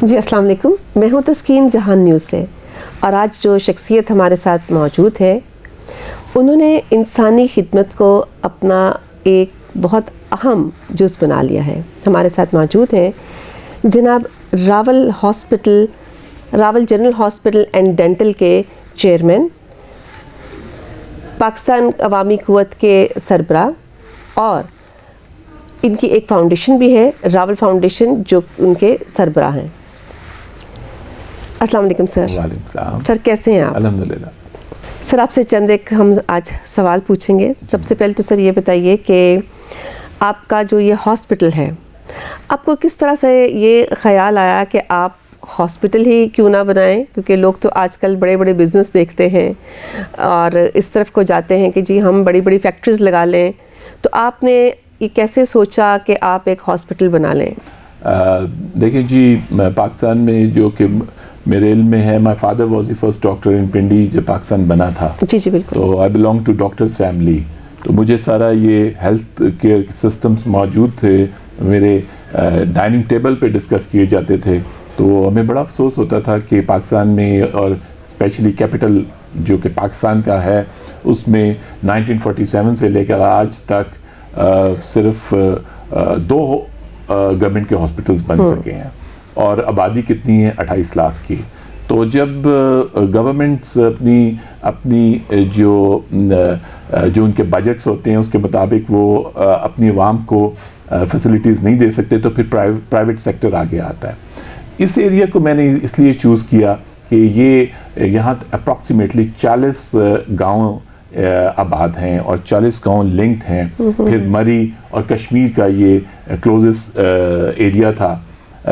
جی السلام علیکم، میں ہوں تسکین جہان نیوز سے، اور آج جو شخصیت ہمارے ساتھ موجود ہے انہوں نے انسانی خدمت کو اپنا ایک بہت اہم جز بنا لیا ہے۔ ہمارے ساتھ موجود ہیں جناب Rawal general hospital and dental کے چیئرمین، پاکستان عوامی قوت کے سربراہ، اور ان کی ایک فاؤنڈیشن بھی ہے، راول فاؤنڈیشن، جو ان کے سربراہ ہیں۔ السلام علیکم سر۔ وعلیکم السلام۔ سر کیسے ہیں آپ؟ الحمدللہ۔ سر آپ سے چند ایک ہم آج سوال پوچھیں گے۔ سب سے پہلے تو سر یہ بتائیے کہ آپ کا جو یہ ہاسپٹل ہے، آپ کو کس طرح سے یہ خیال آیا کہ آپ ہاسپٹل ہی کیوں نہ بنائیں؟ کیونکہ لوگ تو آج کل بڑے بڑے بزنس دیکھتے ہیں اور اس طرف کو جاتے ہیں کہ جی ہم بڑی بڑی فیکٹریز لگا لیں، تو آپ نے یہ کیسے سوچا کہ آپ ایک ہاسپٹل بنا لیں؟ دیکھیں جی، پاکستان میں جو کہ میرے علم میں ہے، my father was the first doctor in Pindi جب پاکستان بنا تھا۔ جی جی بالکل۔ تو I belong to doctors family, تو مجھے سارا یہ ہیلتھ کیئر سسٹمز موجود تھے، میرے ڈائننگ ٹیبل پہ ڈسکس کیے جاتے تھے۔ تو ہمیں بڑا افسوس ہوتا تھا کہ پاکستان میں، اور اسپیشلی کیپٹل جو کہ پاکستان کا ہے، اس میں 1947 سے لے کر آج تک صرف 2 گورنمنٹ کے ہاسپٹلز بن سکے ہیں، اور آبادی کتنی ہے؟ 28 لاکھ کی۔ تو جب گورنمنٹس اپنی جو ان کے بجٹس ہوتے ہیں اس کے مطابق وہ اپنی عوام کو فیسلٹیز نہیں دے سکتے، تو پھر پرائیویٹ سیکٹر آگے آتا ہے۔ اس ایریا کو میں نے اس لیے چوز کیا کہ یہاں اپروکسیمیٹلی 40 گاؤں آباد ہیں، اور 40 گاؤں لنکڈ ہیں۔ پھر مری اور کشمیر کا یہ کلوزسٹ ایریا تھا۔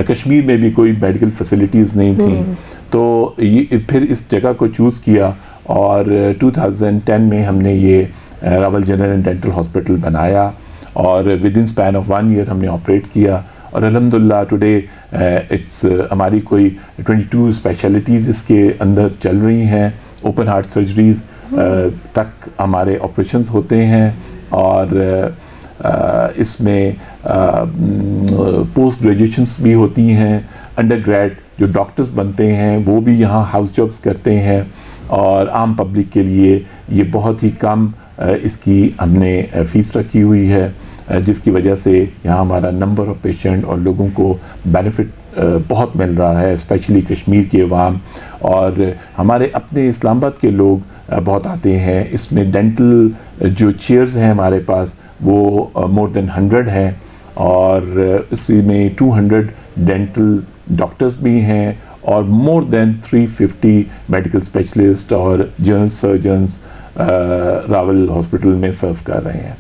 کشمیر میں بھی کوئی میڈیکل فیسلٹیز نہیں تھیں، تو پھر اس جگہ کو چوز کیا، اور 2010 میں ہم نے یہ Rawal general and dental hospital بنایا، اور within span of 1 year ہم نے آپریٹ کیا، اور الحمدللہ ٹوڈے ہماری کوئی 22 اسپیشلٹیز اس کے اندر چل رہی ہیں۔ اوپن ہارٹ سرجریز تک ہمارے آپریشنز ہوتے ہیں، اور اس میں پوسٹ گریجویشنس بھی ہوتی ہیں۔ انڈر گریڈ جو ڈاکٹرز بنتے ہیں وہ بھی یہاں ہاؤس جابس کرتے ہیں، اور عام پبلک کے لیے یہ بہت ہی کم اس کی ہم نے فیس رکھی ہوئی ہے، جس کی وجہ سے یہاں ہمارا نمبر آف پیشنٹ اور لوگوں کو بینیفٹ بہت مل رہا ہے، اسپیشلی کشمیر کے عوام، اور ہمارے اپنے اسلام آباد کے لوگ بہت آتے ہیں۔ اس میں ڈینٹل جو چیئرز ہیں ہمارے پاس وہ مور دین 100 ہیں، اور اسی میں 200 ڈینٹل ڈاکٹرز بھی ہیں، اور مور دین 350 میڈیکل اسپیشلسٹ اور جنرل سرجنز راول ہاسپٹل میں سرو کر رہے ہیں۔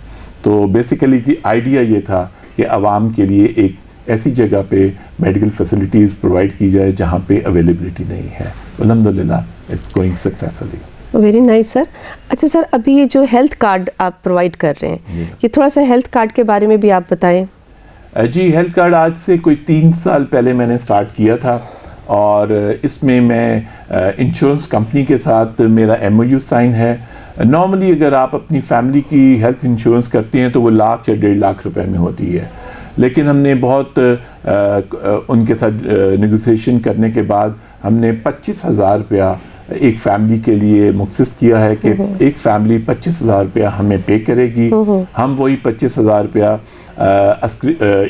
تو بیسیکلی کی آئیڈیا یہ تھا کہ عوام کے لیے ایک ایسی جگہ پہ میڈیکل فیسلٹیز پرووائڈ کی جائے جہاں پہ اویلیبلٹی نہیں ہے۔ الحمدللہ it's going successfully. Very nice sir. اچھا سر، ابھی یہ جو ہیلتھ کارڈ آپ پرووائڈ کر رہے ہیں، یہ تھوڑا سا ہیلتھ کارڈ کے بارے میں بھی آپ بتائیں۔ جی، ہیلتھ کارڈ آج سے کوئی 3 سال پہلے میں نے سٹارٹ کیا تھا، اور اس میں انشورنس کمپنی کے ساتھ میرا MOU سائن ہے۔ نارملی اگر آپ اپنی فیملی کی ہیلتھ انشورنس کرتے ہیں تو وہ 1,00,000 یا 1.5 لاکھ روپے میں ہوتی ہے، لیکن ہم نے بہت ان کے ساتھ نیگوسیشن کرنے کے بعد ہم نے 25,000 روپیہ ایک فیملی کے لیے مخصص کیا ہے کہ ایک فیملی 25,000 روپیہ ہمیں پے کرے گی، ہم وہی 25,000 روپیہ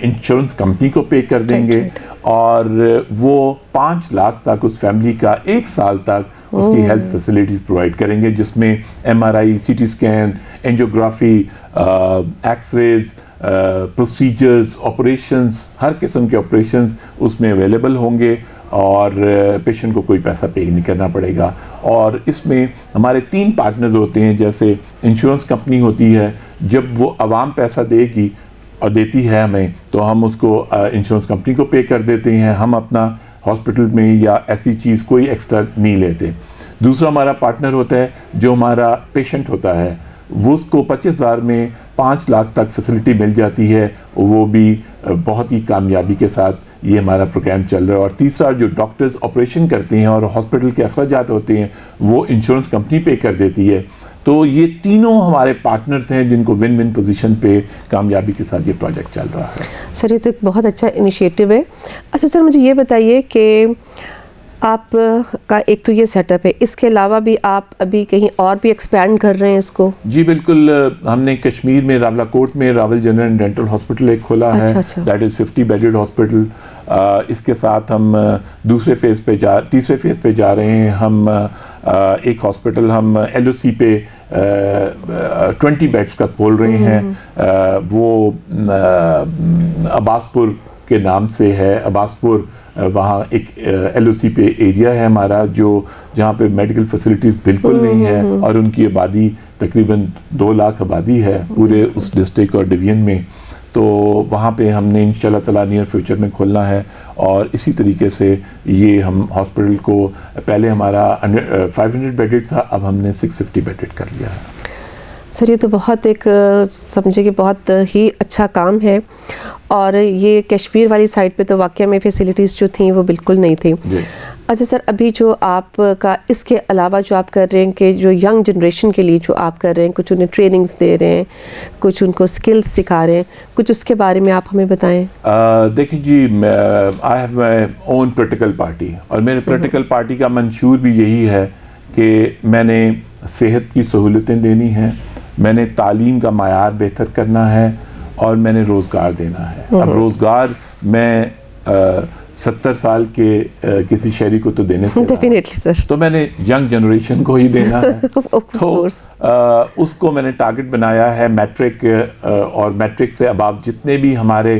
انشورنس کمپنی کو پے کر دیں گے، اور وہ 5 لاکھ تک اس فیملی کا 1 سال تک اس کی ہیلتھ فیسلٹیز پرووائڈ کریں گے، جس میں MRI، CT scan, angiography, X rays, procedures, operations, ہر قسم کے آپریشنز اس میں اویلیبل ہوں گے، اور پیشنٹ کو کوئی پیسہ پے نہیں کرنا پڑے گا۔ اور اس میں ہمارے 3 پارٹنرز ہوتے ہیں، جیسے انشورنس کمپنی ہوتی ہے، جب وہ عوام پیسہ دے گی اور دیتی ہے ہمیں، تو ہم اس کو انشورنس کمپنی کو پے کر دیتے ہیں، ہم اپنا ہاسپٹل میں یا ایسی چیز کوئی ایکسٹرا نہیں لیتے۔ دوسرا ہمارا پارٹنر ہوتا ہے جو ہمارا پیشنٹ ہوتا ہے، وہ اس کو 25,000 میں 5 لاکھ تک فیسلٹی مل جاتی ہے، وہ بھی بہت ہی کامیابی کے ساتھ یہ ہمارا پروگرام چل رہا ہے۔ اور تیسرا جو ڈاکٹرز آپریشن کرتے ہیں اور ہاسپٹل کے اخراجات ہوتے ہیں وہ انشورنس کمپنی پے کر دیتی ہے، تو یہ تینوں ہمارے پارٹنرز ہیں جن کو ون ون پوزیشن پہ کامیابی کے ساتھ یہ پروجیکٹ چل رہا ہے. سر یہ تو ایک بہت اچھا انیشیٹو ہے. اچھا سر مجھے یہ بتائیے کہ آپ کا ایک تو یہ سیٹ اپ ہے, اس کے علاوہ بھی آپ ابھی کہیں اور بھی ایکسپینڈ کر رہے ہیں اس کو؟ جی بالکل, ہم نے کشمیر میں راولہ کوٹ میں Rawal general and dental hospital ایک کھولا ہے, دیٹ از 50 بیڈڈ ہاسپٹل. اس کے ساتھ ہم تیسرے فیز پہ جا رہے ہیں. ہم ایک ہاسپٹل ہم ایل او سی پہ 20 بیڈس کا کھول رہے ہیں. وہ عباس پور کے نام سے ہے. عباس پور وہاں ایک ایل او سی پہ ایریا ہے ہمارا جہاں پہ میڈیکل فیسلٹیز بالکل نہیں ہے, اور ان کی آبادی تقریباً 2 لاکھ آبادی ہے پورے اس ڈسٹرکٹ اور ڈویژن میں. تو وہاں پہ ہم نے انشاءاللہ تعالیٰ نیئر فیوچر میں کھولنا ہے. اور اسی طریقے سے یہ ہم ہاسپٹل کو پہلے ہمارا 500 بیڈڈ تھا, اب ہم نے 650 بیڈڈ کر لیا ہے. سر یہ تو بہت ایک سمجھے کہ بہت ہی اچھا کام ہے. اور یہ کشمیر والی سائڈ پہ تو واقعہ میں فیسلٹیز جو تھیں وہ بالکل نہیں تھیں. اچھا سر, ابھی جو آپ کا اس کے علاوہ جو آپ کر رہے ہیں کہ جو ینگ جنریشن کے لیے جو آپ کر رہے ہیں, کچھ انہیں ٹریننگز دے رہے ہیں, کچھ ان کو سکلز سکھا رہے ہیں, کچھ اس کے بارے میں آپ ہمیں بتائیں. دیکھیں جی, I have my own political party, اور میرے پولیٹیکل پارٹی کا منشور بھی یہی ہے کہ میں نے صحت کی سہولتیں دینی ہیں, میں نے تعلیم کا معیار بہتر کرنا ہے, اور میں نے روزگار دینا ہے. اب روزگار میں 70 سال کے کسی شہری کو تو دینے سے ڈیفینیٹلی سر, تو میں نے ینگ جنریشن کو ہی دینا ہے. تو اس کو میں نے ٹارگٹ بنایا ہے میٹرک, اور میٹرک سے اب آپ جتنے بھی ہمارے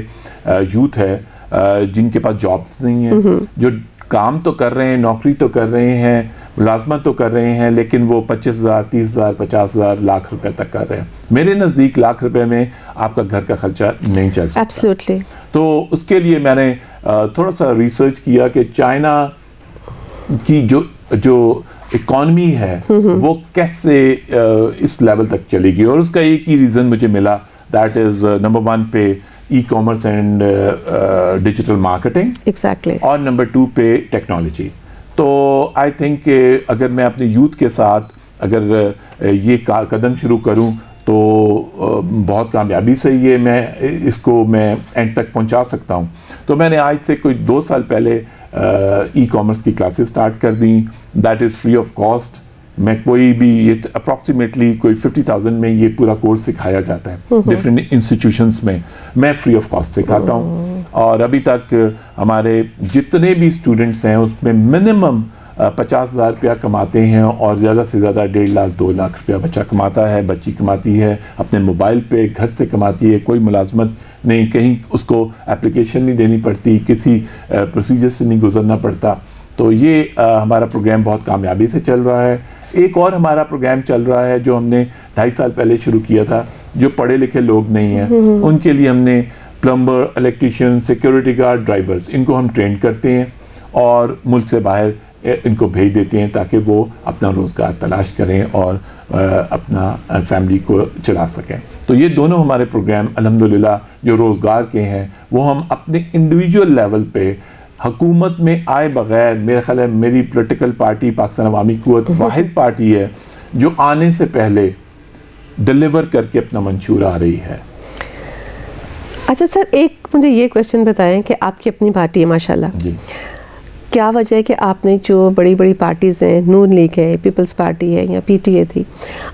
یوتھ ہے جن کے پاس جابس نہیں ہیں, جو کام تو کر رہے ہیں, نوکری تو کر رہے ہیں, ملازمت تو کر رہے ہیں, لیکن وہ 25,000 30,000 50,000 لاکھ روپے تک کر رہے ہیں. میرے نزدیک لاکھ روپے میں آپ کا گھر کا خرچہ نہیں چل سکتا. ایبسلیوٹلی. تو اس کے لیے میں نے تھوڑا سا ریسرچ کیا کہ چائنا کی جو اکانومی ہے وہ کیسے اس لیول تک چلے گی, اور اس کا ایک ہی ریزن مجھے ملا, دیٹ از نمبر 1 پہ e commerce and digital marketing, exactly, اور نمبر 2 پہ ٹیکنالوجی. تو آئی تھنک کہ اگر میں اپنے یوتھ کے ساتھ اگر یہ قدم شروع کروں تو بہت کامیابی سے یہ میں اس کو میں اینڈ تک پہنچا سکتا ہوں. تو میں نے آج سے کوئی 2 سال پہلے ای کامرس کی کلاسز سٹارٹ کر دیں, that is free of cost. میں کوئی بھی یہ اپروکسیمیٹلی کوئی 50,000 میں یہ پورا کورس سکھایا جاتا ہے ڈفرینٹ انسٹیٹیوشنس میں فری آف کاسٹ سکھاتا ہوں. اور ابھی تک ہمارے جتنے بھی اسٹوڈنٹس ہیں اس میں منیمم 50,000 روپیہ کماتے ہیں, اور زیادہ سے زیادہ 1.5 لاکھ 2 لاکھ روپیہ بچہ کماتا ہے, بچی کماتی ہے, اپنے موبائل پہ گھر سے کماتی ہے, کوئی ملازمت نہیں, کہیں اس کو اپلیکیشن نہیں دینی پڑتی, کسی پروسیجر سے نہیں گزرنا پڑتا. تو یہ ہمارا پروگرام بہت کامیابی سے چل رہا ہے. ایک اور ہمارا پروگرام چل رہا ہے جو ہم نے 2.5 سال پہلے شروع کیا تھا, جو پڑھے لکھے لوگ نہیں ہیں ان کے لیے ہم نے plumber, electrician, security guard, drivers, ان کو ہم ٹرین کرتے ہیں اور ملک سے باہر ان کو بھیج دیتے ہیں تاکہ وہ اپنا روزگار تلاش کریں اور اپنا فیملی کو چلا سکیں. تو یہ دونوں ہمارے پروگرام الحمدللہ جو روزگار کے ہیں وہ ہم اپنے انڈیویجول لیول پہ حکومت میں آئے بغیر, میرے خیال ہے میری پولیٹیکل پارٹی پاکستان عوامی قوت واحد پارٹی ہے جو آنے سے پہلے ڈیلیور کر کے اپنا منشور آ رہی ہے. اچھا سر, ایک مجھے یہ کویشچن بتائیں کہ آپ کی اپنی پارٹی ہے ماشاءاللہ, جی, کیا وجہ ہے کہ آپ نے جو بڑی بڑی پارٹیز ہیں, نون لیگ ہے, پیپلز پارٹی ہے یا پی ٹی اے تھی,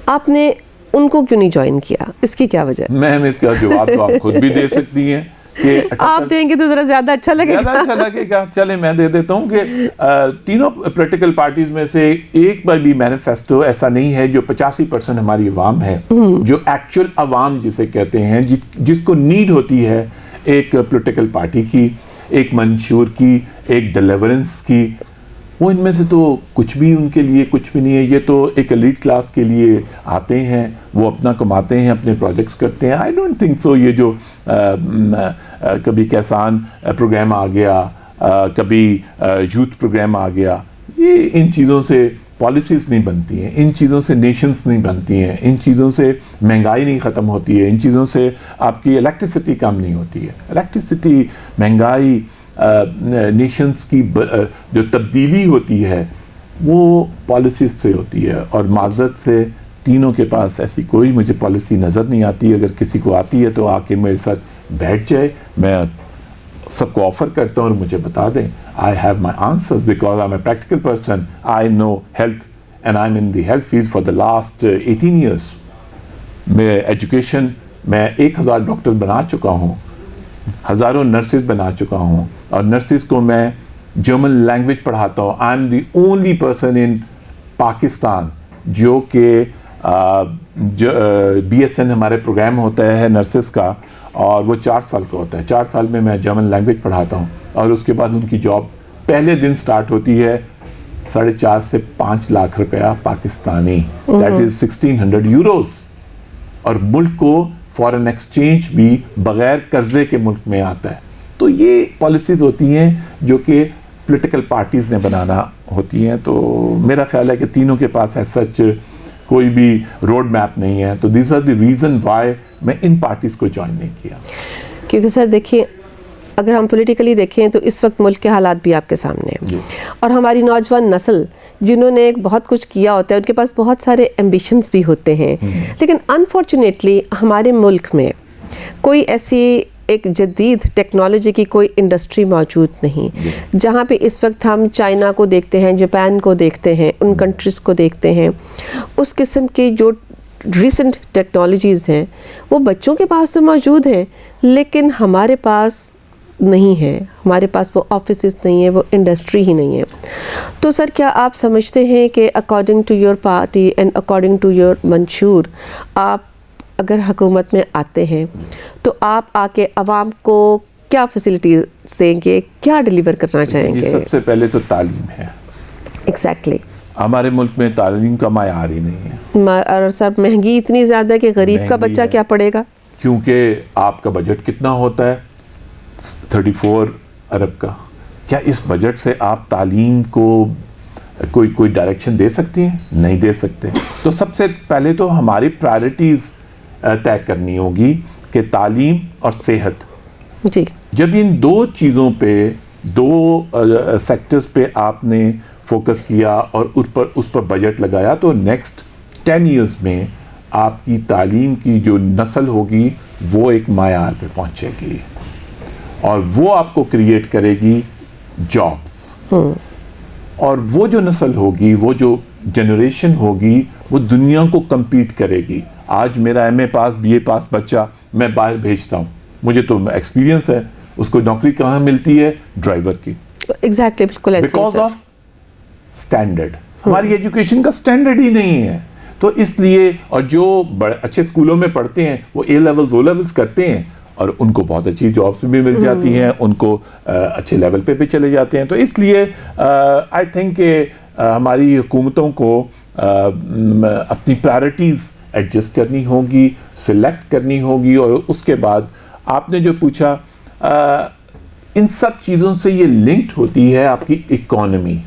آپ نے ان کو کیوں نہیں جوائن کیا؟ اس کی کیا وجہ ہے؟ میں اس کا جواب تو آپ خود بھی دے سکتی ہیں کہ آپ دیں گے تو ذرا زیادہ اچھا لگے گا. زیادہ اچھا لگے گا. چلے میں دے دیتا ہوں کہ تینوں پولیٹیکل پارٹیز میں سے ایک بار بھی مینیفیسٹو ایسا نہیں ہے جو 85% ہماری عوام ہے, جو ایکچوئل عوام جسے کہتے ہیں, جس کو نیڈ ہوتی ہے ایک پولیٹیکل پارٹی کی, ایک منشور کی, ایک ڈیلیورنس کی, وہ ان میں سے تو کچھ بھی ان کے لیے کچھ بھی نہیں ہے. یہ تو ایک ایلیٹ کلاس کے لیے آتے ہیں, وہ اپنا کماتے ہیں, اپنے پروجیکٹس کرتے ہیں. آئی ڈونٹ تھنک سو یہ جو کبھی کسان پروگرام آ گیا, کبھی یوتھ پروگرام آ گیا, یہ ان چیزوں سے پالیسیز نہیں بنتی ہیں, ان چیزوں سے نیشنز نہیں بنتی ہیں, ان چیزوں سے مہنگائی نہیں ختم ہوتی ہے, ان چیزوں سے آپ کی الیکٹریسٹی کم نہیں ہوتی ہے. الیکٹریسٹی, مہنگائی, نیشنز کی جو تبدیلی ہوتی ہے وہ پالیسیز سے ہوتی ہے, اور معذرت سے تینوں کے پاس ایسی کوئی مجھے پالیسی نظر نہیں آتی. اگر کسی کو آتی ہے تو آ کے میرے ساتھ بیٹھ جائے, میں سب کو آفر کرتا ہوں اور مجھے بتا دیں. I have my answers because I'm a practical person. I know health and I'm in the health field for the last 18 years. میں ایجوکیشن میں 1000 ڈاکٹر بنا چکا ہوں, ہزاروں نرسز بنا چکا ہوں, اور نرسز کو میں جرمن لینگویج پڑھاتا ہوں. I am the only person in Pakistan جو کہ BSN ہمارے پروگرام ہوتا ہے نرسز کا, اور وہ 4 سال کا ہوتا ہے. 4 سال میں جرمن لینگویج پڑھاتا ہوں, اور اس کے بعد ان کی جاب پہلے دن سٹارٹ ہوتی ہے 4.5 سے 5 لاکھ روپیہ پاکستانی, دیٹ از 1600 یوروز. اور ملک کو فارن ایکسچینج بھی بغیر قرضے کے ملک میں آتا ہے. تو یہ پالیسیز ہوتی ہیں جو کہ پولیٹیکل پارٹیز نے بنانا ہوتی ہیں. تو میرا خیال ہے کہ تینوں کے پاس ایز سچ کوئی بھی روڈ میپ نہیں ہے. تو these are the reason why میں ان پارٹیز کو جوائن نہیں کیا. کیونکہ سر دیکھیے, اگر ہم پولیٹیکلی دیکھیں تو اس وقت ملک کے حالات بھی آپ کے سامنے ہیں, اور ہماری نوجوان نسل جنہوں نے بہت کچھ کیا ہوتا ہے ان کے پاس بہت سارے ایمبیشنز بھی ہوتے ہیں, لیکن انفارچونیٹلی ہمارے ملک میں کوئی ایسی ایک جدید ٹیکنالوجی کی کوئی انڈسٹری موجود نہیں. جہاں پہ اس وقت ہم چائنا کو دیکھتے ہیں, جاپان کو دیکھتے ہیں, ان کنٹریز کو دیکھتے ہیں, اس قسم کی جو ریسنٹ ٹیکنالوجیز ہیں وہ بچوں کے پاس تو موجود ہیں لیکن ہمارے پاس نہیں ہے. ہمارے پاس وہ آفیسز نہیں ہیں, وہ انڈسٹری ہی نہیں ہے. تو سر کیا آپ سمجھتے ہیں کہ according to your party and according to your منشور, آپ اگر حکومت میں آتے ہیں تو آپ آ کے عوام کو کیا فیسلٹیز دیں گے, کیا ڈیلیور کرنا چاہیں گے؟ سب سے پہلے تو تعلیم ہے. ایگزیکٹلی. ہمارے ملک میں تعلیم کا معیار ہی نہیں ہے, اور سر مہنگی اتنی زیادہ ہے کہ غریب کا بچہ کیا پڑھے گا. کیونکہ آپ کا بجٹ کتنا ہوتا ہے 34 ارب کا. کیا اس بجٹ سے آپ تعلیم کو کوئی ڈائریکشن دے سکتی ہیں؟ نہیں دے سکتے. تو سب سے پہلے تو ہماری پرائرٹیز طے کرنی ہوگی کہ تعلیم اور صحت. جی. جب ان 2 چیزوں پہ 2 سیکٹرز پہ آپ نے فوکس کیا اور اس پر بجٹ لگایا تو نیکسٹ 10 ایئرز میں آپ کی تعلیم کی جو نسل ہوگی وہ ایک معیار پہ پہنچے گی, اور وہ آپ کو کریٹ کرے گی جابس. اور وہ جو نسل ہوگی, وہ جو جنریشن ہوگی, وہ دنیا کو کمپیٹ کرے گی. آج میرا MA پاس BA پاس بچہ میں باہر بھیجتا ہوں, مجھے تو ایکسپیرینس ہے, اس کو نوکری کہاں ملتی ہے؟ ڈرائیور کی. ایگزیکٹلی, بالکل ایسے. Because of standard. ہماری ایجوکیشن کا اسٹینڈرڈ ہی نہیں ہے. تو اس لیے, اور جو اچھے اسکولوں میں پڑھتے ہیں وہ A levels O levels کرتے ہیں, اور ان کو بہت اچھی جابس بھی مل جاتی ہیں, ان کو اچھے لیول پہ بھی چلے جاتے ہیں. تو اس لیے آئی تھنک کہ ہماری حکومتوں کو اپنی پرائرٹیز ایڈجسٹ کرنی ہوگی, سلیکٹ کرنی ہوگی. اور اس کے بعد آپ نے جو پوچھا, ان سب چیزوں سے یہ لنکڈ ہوتی ہے آپ کی اکانومی.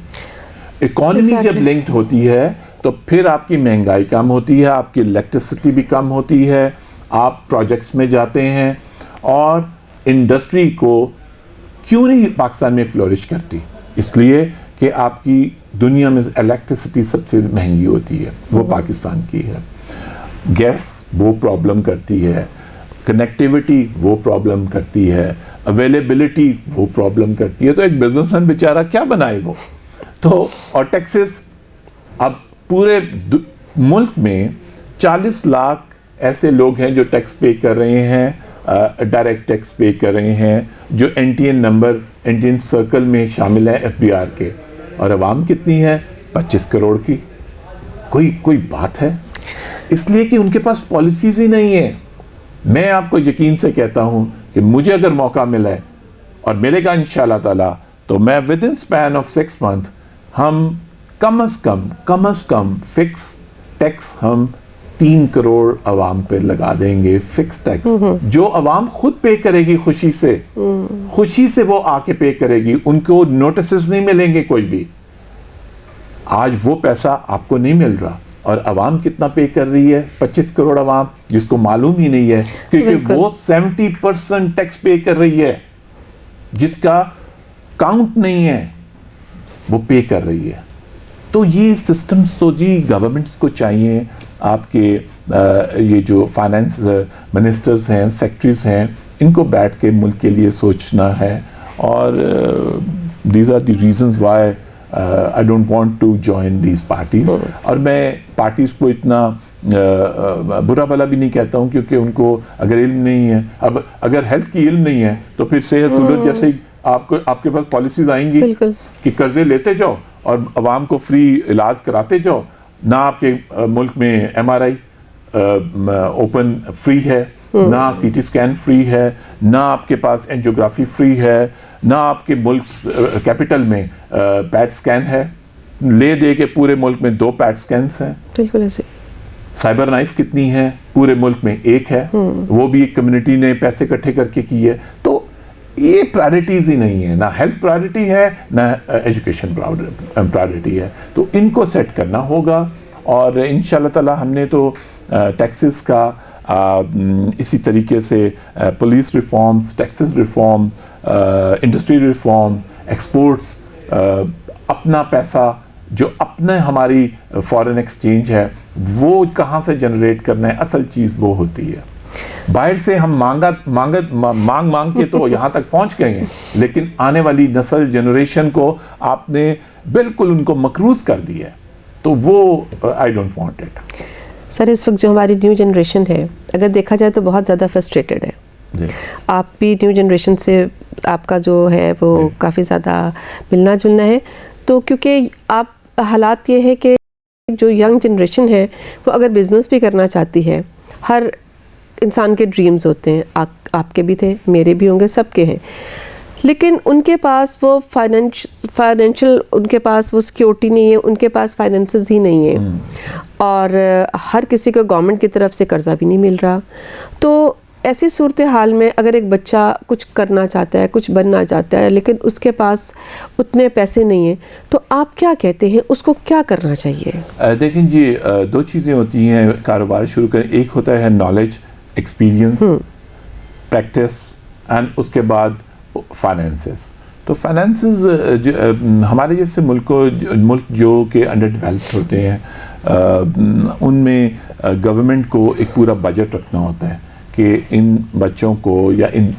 جب لنکڈ ہوتی ہے تو پھر آپ کی مہنگائی کم ہوتی ہے, آپ کی الیکٹریسٹی بھی کم ہوتی ہے, آپ پروجیکٹس میں جاتے ہیں. اور انڈسٹری کو کیوں نہیں پاکستان میں فلورش کرتی؟ اس لیے کہ آپ کی دنیا میں الیکٹریسٹی سب سے مہنگی ہوتی ہے, وہ پاکستان کی ہے. گیس وہ پرابلم کرتی ہے, کنیکٹیوٹی وہ پرابلم کرتی ہے, اویلیبلٹی وہ پرابلم کرتی ہے. تو ایک بزنس مین بیچارہ کیا بنائے وہ؟ تو اور ٹیکسز, اب پورے ملک میں 40 لاکھ ایسے لوگ ہیں جو ٹیکس پے کر رہے ہیں, ڈائریکٹ ٹیکس پے کر رہے ہیں, جو NTN سرکل میں شامل ہے FBR کے. اور عوام کتنی ہے؟ 25 کروڑ کی. کوئی بات ہے؟ اس لیے کہ ان کے پاس پالیسیز ہی نہیں ہیں. میں آپ کو یقین سے کہتا ہوں کہ مجھے اگر موقع ملا ہے, اور ملے گا انشاءاللہ تعالی, تو میں within span of 6 months ہم کم از کم فکس ٹیکس ہم 3 کروڑ عوام پہ لگا دیں گے. فکس ٹیکس جو عوام خود پے کرے گی, خوشی سے وہ آ کے پے کرے گی. ان کو نوٹسز نہیں ملیں گے کوئی بھی. آج وہ پیسہ آپ کو نہیں مل رہا, اور عوام کتنا پے کر رہی ہے؟ 25 کروڑ عوام, جس کو معلوم ہی نہیں ہے کیونکہ وہ 70% ٹیکس پے کر رہی ہے, جس کا کاؤنٹ نہیں ہے, وہ پے کر رہی ہے. تو یہ سسٹمز تو جی گورنمنٹس کو چاہیے آپ کے یہ جو فائنانس منسٹرز ہیں, سیکٹریز ہیں, ان کو بیٹھ کے ملک کے لیے سوچنا ہے. اور these are the reasons why I don't want to join these parties. اور میں پارٹیز کو اتنا برا بھلا بھی نہیں کہتا ہوں, کیونکہ ان کو اگر علم نہیں ہے, اب اگر ہیلتھ کی علم نہیں ہے تو پھر صحت سہولت جیسے آپ کے پاس پالیسیز آئیں گی کہ قرضے لیتے جاؤ اور عوام کو فری علاج کراتے جاؤ. نہ آپ کے ملک میں MRI اوپن فری ہے, نہ CT اسکین فری ہے, نہ آپ کے پاس اینجیوگرافی فری ہے, نہ آپ کے ملک کیپٹل میں پیٹ اسکین ہے. لے دے کے پورے ملک میں 2 پیٹ اسکینس ہیں. بالکل ایسے. سائبر نائف کتنی ہے؟ پورے ملک میں 1 ہے, وہ بھی ایک کمیونٹی نے پیسے اکٹھے کر کے کی ہے. تو یہ پرائرٹیز ہی نہیں ہے, نہ ہیلتھ پرائرٹی ہے نہ ایجوکیشن پرائرٹی ہے. تو ان کو سیٹ کرنا ہوگا. اور انشاءاللہ تعالی ہم نے تو ٹیکسز کا اسی طریقے سے police reforms, taxes reform, industry reform, exports, اپنا پیسہ جو اپنے ہماری فارن ایکسچینج ہے وہ کہاں سے جنریٹ کرنا ہے, اصل چیز وہ ہوتی ہے. باہر سے ہم مانگ کے تو یہاں تک پہنچ گئے ہیں, لیکن آنے والی نسل جنریشن کو آپ نے بالکل ان کو مقروض کر دیا ہے. تو وہ آئی ڈونٹ وانٹ اٹ. سر اس وقت جو ہماری نیو جنریشن ہے, اگر دیکھا جائے تو بہت زیادہ فرسٹریٹڈ ہے. آپ بھی نیو جنریشن سے آپ کا جو ہے وہ کافی زیادہ ملنا جلنا ہے. تو کیونکہ آپ حالات یہ ہے کہ جو ینگ جنریشن ہے وہ اگر بزنس بھی کرنا چاہتی ہے, ہر انسان کے ڈریمز ہوتے ہیں, آپ کے بھی تھے, میرے بھی ہوں گے, سب کے ہیں, لیکن ان کے پاس وہ فائنینشیل ان کے پاس وہ سیکیورٹی نہیں ہے, ان کے پاس فائنینسز ہی نہیں ہیں, اور ہر کسی کو گورنمنٹ کی طرف سے قرضہ بھی نہیں مل رہا. تو ایسی صورتحال میں اگر ایک بچہ کچھ کرنا چاہتا ہے, کچھ بننا چاہتا ہے, لیکن اس کے پاس اتنے پیسے نہیں ہیں, تو آپ کیا کہتے ہیں اس کو کیا کرنا چاہیے؟ دیکھیں جی, 2 چیزیں ہوتی ہیں کاروبار شروع کریں. ایک ہوتا ہے نالج, ایکسپیرینس, پریکٹس, اینڈ اس کے بعد فائنینسز. تو فائنینسز ہمارے جیسے ملک جو کہ انڈر ڈیولپڈ ہوتے ہیں, ان میں گورنمنٹ کو ایک پورا بجٹ رکھنا ہوتا ہے کہ ان بچوں کو یا ان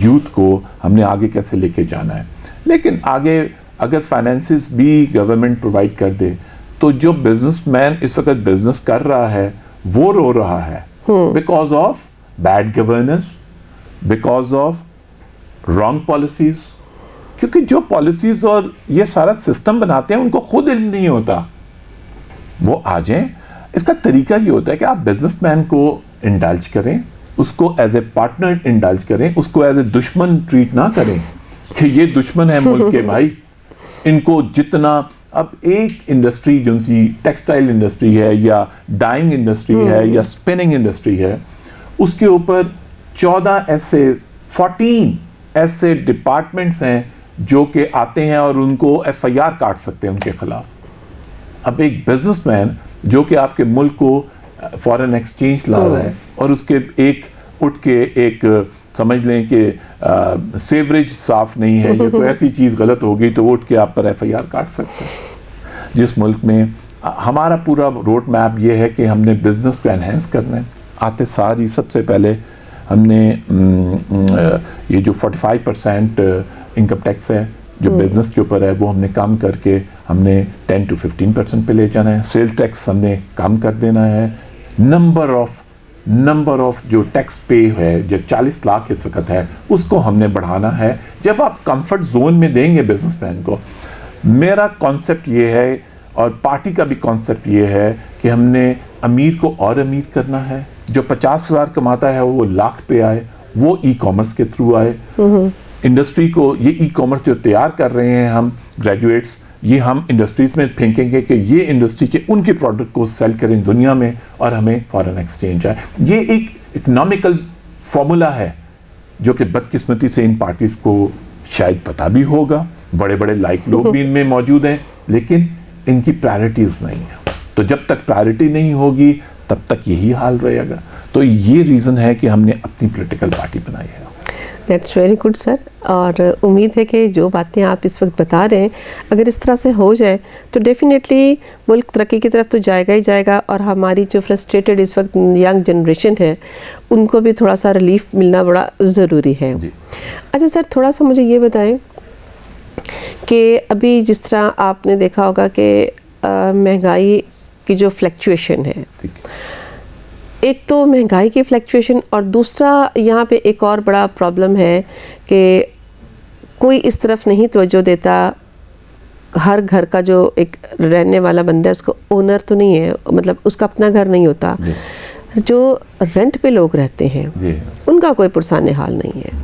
یوتھ کو ہم نے آگے کیسے لے کے جانا ہے. لیکن آگے اگر فائنینسز بھی گورنمنٹ پرووائڈ کر دے تو جو بزنس مین اس وقت بزنس کر رہا ہے وہ رو رہا ہے, because of bad governance, because of wrong policies. کیونکہ جو پالیسیز اور یہ سارا سسٹم بناتے ہیں ان کو خود علم نہیں ہوتا. وہ آ جائیں, اس کا طریقہ یہ ہوتا ہے کہ آپ بزنس مین کو انڈلج کریں, اس کو ایز اے پارٹنر انڈلج کریں, اس کو ایز اے دشمن ٹریٹ نہ کریں کہ یہ دشمن ہے ملک کے بھائی. ان کو جتنا, اب ایک انڈسٹری جو سی ٹیکسٹائل انڈسٹری ہے یا ڈائنگ انڈسٹری ہے یا اسپننگ انڈسٹری ہے, اس کے اوپر 14 ایسے ڈپارٹمنٹس ہیں جو کہ آتے ہیں اور ان کو FIR کاٹ سکتے ہیں ان کے خلاف. اب ایک بزنس مین جو کہ آپ کے ملک کو فارن ایکسچینج لا رہا ہے اور اس کے ایک اٹھ کے ایک سمجھ لیں کہ سیوریج صاف نہیں ہے یا کوئی ایسی چیز غلط ہوگی تو وہ اٹھ کے آپ پر FIR کاٹ سکتے ہیں. جس ملک میں ہمارا پورا روڈ میپ یہ ہے کہ ہم نے بزنس کو انہینس کرنا ہے. آتے ساری سب سے پہلے ہم نے یہ جو 45% انکم ٹیکس ہے جو بزنس کے اوپر ہے وہ ہم نے کم کر کے ہم نے 10 to 15% پہ لے جانا ہے. سیل ٹیکس ہم نے کم کر دینا ہے. نمبر آف جو ٹیکس پے ہے جو 40 لاکھ اس وقت ہے اس کو ہم نے بڑھانا ہے. جب آپ کمفرٹ زون میں دیں گے بزنس مین کو, میرا کانسیپٹ یہ ہے اور پارٹی کا بھی کانسیپٹ یہ ہے کہ ہم نے امیر کو اور امیر کرنا ہے. جو 50,000 کماتا ہے وہ لاکھ پہ آئے, وہ ای کامرس کے تھرو آئے. انڈسٹری کو یہ ای کامرس جو تیار کر رہے ہیں ہم گریجویٹس, یہ ہم انڈسٹریز میں پھینکیں گے کہ یہ انڈسٹری کے ان کے پروڈکٹ کو سیل کریں دنیا میں اور ہمیں فارن ایکسچینج آئے. یہ ایک اکنامیکل فارمولا ہے جو کہ بدقسمتی سے ان پارٹیز کو شاید پتہ بھی ہوگا, بڑے بڑے لائک لوگ بھی ان میں موجود ہیں, لیکن ان کی پرائرٹیز نہیں ہیں. تو جب تک پرائرٹی نہیں ہوگی تب تک یہی حال رہے گا. تو یہ ریزن ہے کہ ہم نے اپنی پولیٹیکل پارٹی بنائی ہے. دیٹس ویری گڈ سر. اور امید ہے کہ جو باتیں آپ اس وقت بتا رہے ہیں اگر اس طرح سے ہو جائے تو ڈیفینیٹلی ملک ترقی کی طرف تو جائے گا ہی جائے گا, اور ہماری جو فرسٹریٹڈ اس وقت ینگ جنریشن ہے ان کو بھی تھوڑا سا ریلیف ملنا بڑا ضروری ہے. اچھا سر, تھوڑا سا مجھے یہ بتائیں کہ ابھی جس طرح آپ نے دیکھا ہوگا کہ مہنگائی کی جو فلیکچویشن ہے, ایک تو مہنگائی کی فلیکچویشن, اور دوسرا یہاں پہ ایک اور بڑا پرابلم ہے کہ کوئی اس طرف نہیں توجہ دیتا. ہر گھر کا جو ایک رہنے والا بندہ ہے اس کو اونر تو نہیں ہے, مطلب اس کا اپنا گھر نہیں ہوتا. جو رینٹ پہ لوگ رہتے ہیں ان کا کوئی پرسان حال نہیں ہے.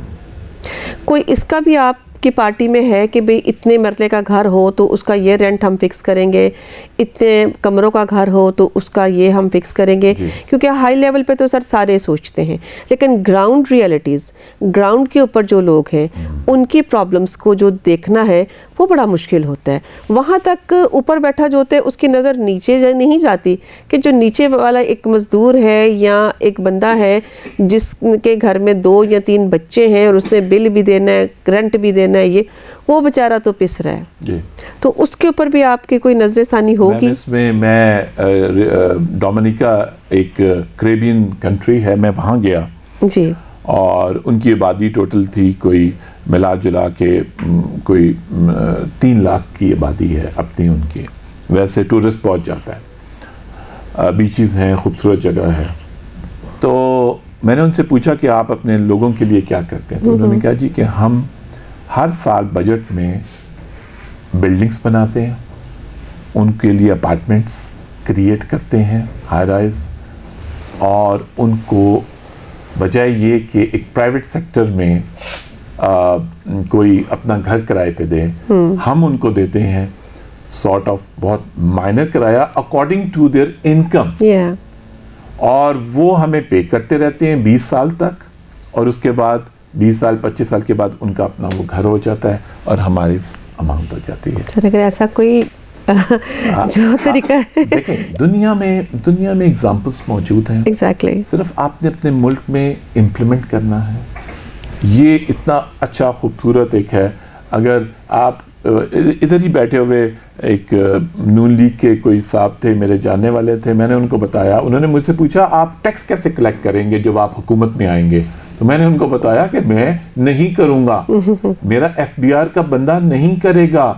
کوئی اس کا بھی آپ کی پارٹی میں ہے کہ بھئی اتنے مرلے کا گھر ہو تو اس کا یہ رینٹ ہم فکس کریں گے, اتنے کمروں کا گھر ہو تو اس کا یہ ہم فکس کریں گے, کیونکہ ہائی لیول پہ تو سر سارے سوچتے ہیں, لیکن گراؤنڈ ریئلٹیز, گراؤنڈ کے اوپر جو لوگ ہیں ان کی پرابلمس کو جو دیکھنا ہے وہ بڑا مشکل ہوتا ہے. وہاں تک اوپر بیٹھا جو ہوتا ہے اس کی نظر نیچے نہیں جاتی کہ جو نیچے والا ایک مزدور ہے یا ایک بندہ ہے جس کے گھر میں 2 یا 3 بچے ہیں اور اس نے بل بھی دینا ہے, رینٹ بھی دینا ہے, یہ وہ بیچارہ تو پس رہا ہے. تو اس کے اوپر بھی آپ کی کوئی نظر ثانی ہوگی؟ اس میں میں ڈومینیکا ایک کریبین کنٹری ہے, میں وہاں گیا جی, اور ان کی آبادی ٹوٹل تھی کوئی ملا جلا کے کوئی 3 لاکھ کی آبادی ہے اپنی ان کی. ویسے ٹورسٹ پہنچ جاتا ہے, بیچز ہیں, خوبصورت جگہ ہے. تو میں نے ان سے پوچھا کہ آپ اپنے لوگوں کے لیے کیا کرتے ہیں, تو انہوں نے کہا جی کہ ہم ہر سال بجٹ میں بلڈنگز بناتے ہیں, ان کے لیے اپارٹمنٹس کریٹ کرتے ہیں ہائی رائز, اور ان کو بجائے یہ کہ ایک پرائیویٹ سیکٹر میں کوئی اپنا گھر کرائے پہ دیں, ہم ان کو دیتے ہیں سارٹ آف بہت مائنر کرایہ اکارڈنگ ٹو دیئر انکم, اور وہ ہمیں پے کرتے رہتے ہیں 20 سال تک, اور اس کے بعد 20 سال 25 سال کے بعد ان کا اپنا وہ گھر ہو جاتا ہے اور ہماری اماؤنٹ ہو جاتی ہے. سر اگر ایسا کوئی جو طریقہ ہے, دیکھیں دنیا میں ایگزامپلس موجود ہیں, ایگزیکٹلی, صرف آپ نے اپنے ملک میں امپلیمنٹ کرنا ہے. یہ اتنا اچھا خوبصورت ایک ہے. اگر آپ ادھر ہی بیٹھے ہوئے ایک نون لیگ کے کوئی صاحب تھے, میرے جاننے والے تھے, میں نے ان کو بتایا, انہوں نے مجھ سے پوچھا آپ ٹیکس کیسے کلیکٹ کریں گے جب آپ حکومت میں آئیں گے, تو میں نے ان کو بتایا کہ میں نہیں کروں گا, میرا FBR کا بندہ نہیں کرے گا.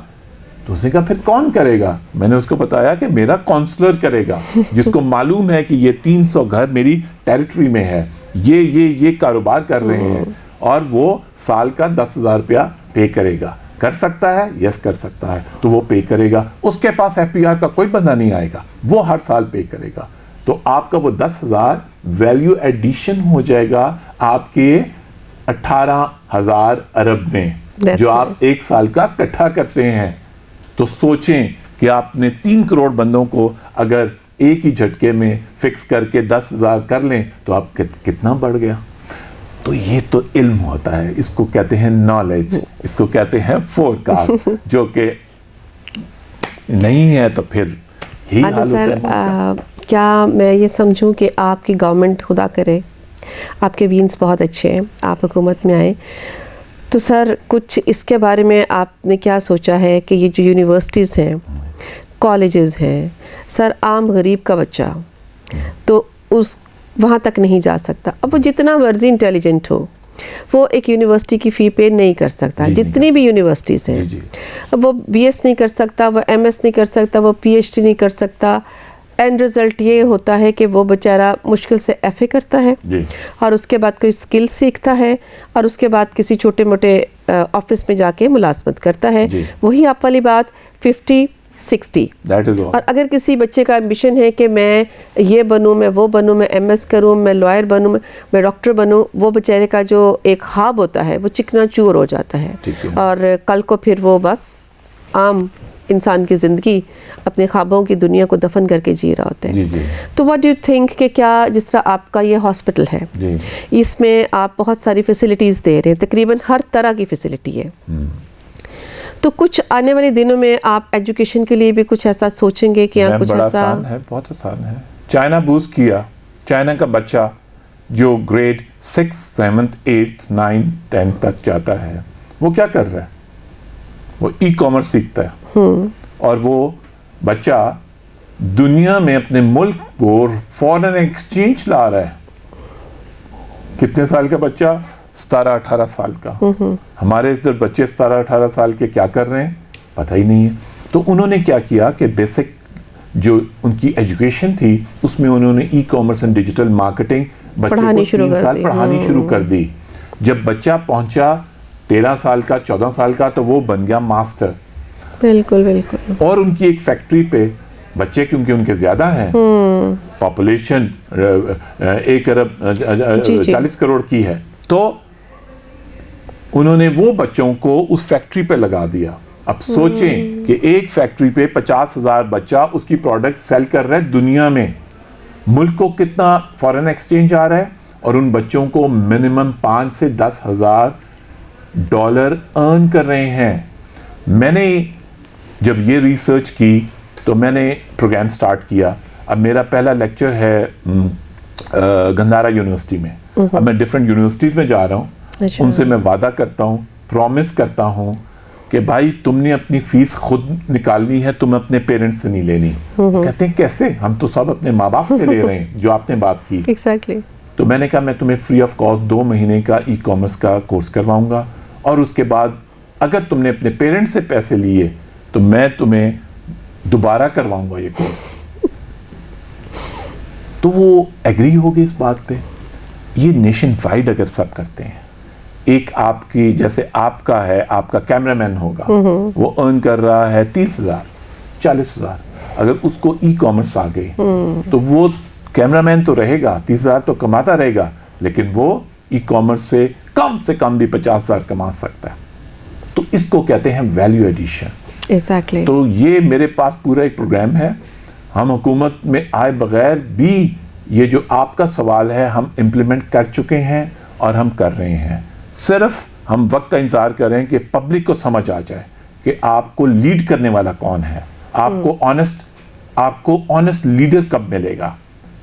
تو اس نے کہا پھر کون کرے گا؟ میں نے اس کو بتایا کہ میرا کونسلر کرے گا, جس کو معلوم ہے کہ یہ 300 گھر میری ٹیریٹری میں ہے, یہ کاروبار کر رہے ہیں, اور وہ سال کا 10,000 روپیہ پے کرے گا. کر سکتا ہے؟ یس کر سکتا ہے, تو وہ پے کرے گا. اس کے پاس FBR کا کوئی بندہ نہیں آئے گا, وہ ہر سال پے کرے گا. تو آپ کا وہ 10,000 ویلیو ایڈیشن ہو جائے گا آپ کے 18,000 ارب میں, جو آپ ایک سال کا اکٹھا کرتے ہیں. تو سوچیں کہ آپ نے 3 کروڑ بندوں کو اگر ایک ہی جھٹکے میں فکس کر کے 10,000 کر لیں تو آپ کتنا بڑھ گیا. تو یہ تو علم ہوتا ہے, اس کو کہتے ہیں نالج, اس کو کہتے ہیں فور کاسٹ, جو کہ نہیں ہے تو پھر یہی حال ہوتا ہے. سر کیا میں یہ سمجھوں کہ آپ کی گورنمنٹ خدا کرے, آپ کے وینس بہت اچھے ہیں, آپ حکومت میں آئیں, تو سر کچھ اس کے بارے میں آپ نے کیا سوچا ہے کہ یہ جو یونیورسٹیز ہیں, کالجز ہیں, سر عام غریب کا بچہ تو وہاں تک نہیں جا سکتا. اب وہ جتنا مرضی انٹیلیجنٹ ہو وہ ایک یونیورسٹی کی فی پے نہیں کر سکتا. جتنی بھی یونیورسٹیز ہیں, وہ BS نہیں کر سکتا, وہ MS نہیں کر سکتا, وہ PhD نہیں کر سکتا. اینڈ رزلٹ یہ ہوتا ہے کہ وہ بیچارہ مشکل سے FA کرتا ہے, اور اس کے بعد کوئی اسکل سیکھتا ہے, اور اس کے بعد کسی چھوٹے موٹے آفس میں جا کے ملازمت کرتا ہے. وہی آپ والی بات 50-60. اور اگر کسی بچے کا ایمبیشن ہے کہ میں یہ بنوں, میں وہ بنوں, میں MS کروں, میں لائر بنوں, میں ڈاکٹر بنوں, وہ بیچارے کا جو ایک خواب ہوتا ہے وہ چکنا چور ہو جاتا ہے, اور کل کو پھر وہ بس عام انسان کی زندگی اپنے خوابوں کی دنیا کو دفن کر کے جی رہا ہوتا ہے. تو واٹ ڈو یو تھنک کہ کیا جس طرح آپ کا یہ ہاسپٹل ہے, اس میں آپ بہت ساری فیسلٹیز دے رہے ہیں, تقریباً ہر طرح کی فیسلٹی ہے, تو کچھ آنے والے دنوں میں آپ ایجوکیشن کے لیے بھی کچھ ایسا سوچیں گے کہ کچھ ایسا؟ بہت آسان ہے. چائنا بوسٹ کیا, چائنا کا بچہ جو grade 6th 7th 8th 9th 10th تک جاتا ہے, وہ کیا کر رہا ہے؟ وہ ای کامرس سیکھتا ہے, اور وہ بچہ دنیا میں اپنے ملک کو فورن ایکسچینج لا رہا ہے. کتنے سال کا بچہ؟ 17-18 سال کا. ہمارے ادھر بچے 17-18 سال کے کیا کر رہے ہیں پتہ ہی نہیں ہے. تو انہوں نے کیا کیا کہ بیسک جو ان کی ایجوکیشن تھی اس میں انہوں نے e commerce and digital marketing بچے کو 3 سال پڑھانی شروع کر دی. جب بچہ پہنچا 13 سال کا 14 سال کا تو وہ بن گیا ماسٹر. بالکل بالکل. اور ان کی ایک فیکٹری پہ بچے کیونکہ ان کے زیادہ ہیں, پاپولیشن 1 ارب 40 کروڑ کی ہے, تو انہوں نے وہ بچوں کو اس فیکٹری پہ لگا دیا. اب سوچیں کہ ایک فیکٹری پہ 50,000 بچہ اس کی پروڈکٹ سیل کر رہا ہے دنیا میں. ملک کو کتنا فورن ایکسچینج آ رہا ہے, اور ان بچوں کو منیمم 5 سے 10,000 ڈالر ارن کر رہے ہیں. میں نے جب یہ ریسرچ کی تو میں نے پروگرام سٹارٹ کیا. اب میرا پہلا لیکچر ہے گندھارا یونیورسٹی میں. اب میں ڈیفرنٹ یونیورسٹیز میں جا رہا ہوں, ان سے میں وعدہ کرتا ہوں, پرومس کرتا ہوں کہ بھائی تم نے اپنی فیس خود نکالنی ہے, تم اپنے پیرنٹس سے نہیں لینی. کہتے ہیں کیسے؟ ہم تو سب اپنے ماں باپ سے لے رہے ہیں, جو آپ نے بات کی. ایگزیکٹلی. تو میں نے کہا میں تمہیں فری آف کاسٹ 2 مہینے کا ای کامرس کا کورس کرواؤں گا, اور اس کے بعد اگر تم نے اپنے پیرنٹس سے پیسے لیے تو میں تمہیں دوبارہ کرواؤں گا یہ کورس. تو وہ ایگری ہو گئے اس بات پہ. یہ نیشن وائڈ اگر سب کرتے ہیں, ایک آپ کی جیسے آپ کا ہے, آپ کا کیمرہ مین ہوگا, وہ ارن کر رہا ہے 30,000 40,000, اگر اس کو ای کامرس آ گئی تو وہ کیمرہ مین تو رہے گا 30,000 تو کماتا رہے گا, لیکن وہ ای کامرس سے کم بھی 50,000 کما سکتا ہے. تو اس کو کہتے ہیں ویلیو ایڈیشن. ایگزیکٹلی. تو یہ میرے پاس پورا ایک پروگرام ہے. ہم حکومت میں آئے بغیر بھی یہ جو آپ کا سوال ہے ہم امپلیمنٹ کر چکے ہیں اور ہم کر رہے ہیں. صرف ہم وقت کا انتظار کر رہے ہیں کہ پبلک کو سمجھ آ جائے کہ آپ کو لیڈ کرنے والا کون ہے, آپ کو آنےسٹ لیڈر کب ملے گا.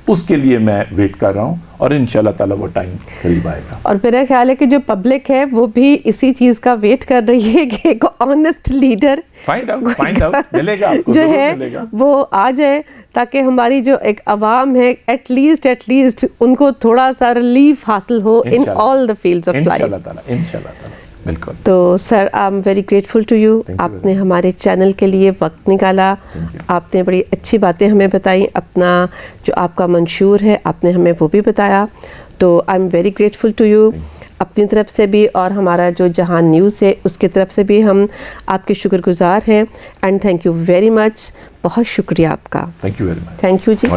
اس کے لیے میں ویٹ کر رہا ہوں, اور انشاءاللہ تعالیٰ وہ ٹائم قریب آئے گا. اور میرا خیال ہے کہ جو پبلک ہے وہ بھی اسی چیز کا ویٹ کر رہی ہے کہ ایک آنےسٹ لیڈر فائنڈ آؤٹ ملے گا آپ کو, جو ہے وہ آ جائے, تاکہ ہماری جو ایک عوام ہے ایٹ لیسٹ ان کو تھوڑا سا ریلیف حاصل ہو in all the fields of life. انشاءاللہ تعالیٰ بالکل. تو sir I am very grateful to you. آپ نے ہمارے چینل کے لیے وقت نکالا, آپ نے بڑی اچھی باتیں ہمیں بتائیں, اپنا جو آپ کا منشور ہے آپ نے ہمیں وہ بھی بتایا. تو I am very grateful to you. اپنی طرف سے بھی اور ہمارا جو جہان نیوز ہے اس کی طرف سے بھی ہم آپ کے شکر گزار ہیں. And thank you very much. بہت شکریہ آپ کا. Thank you very much. Thank you G.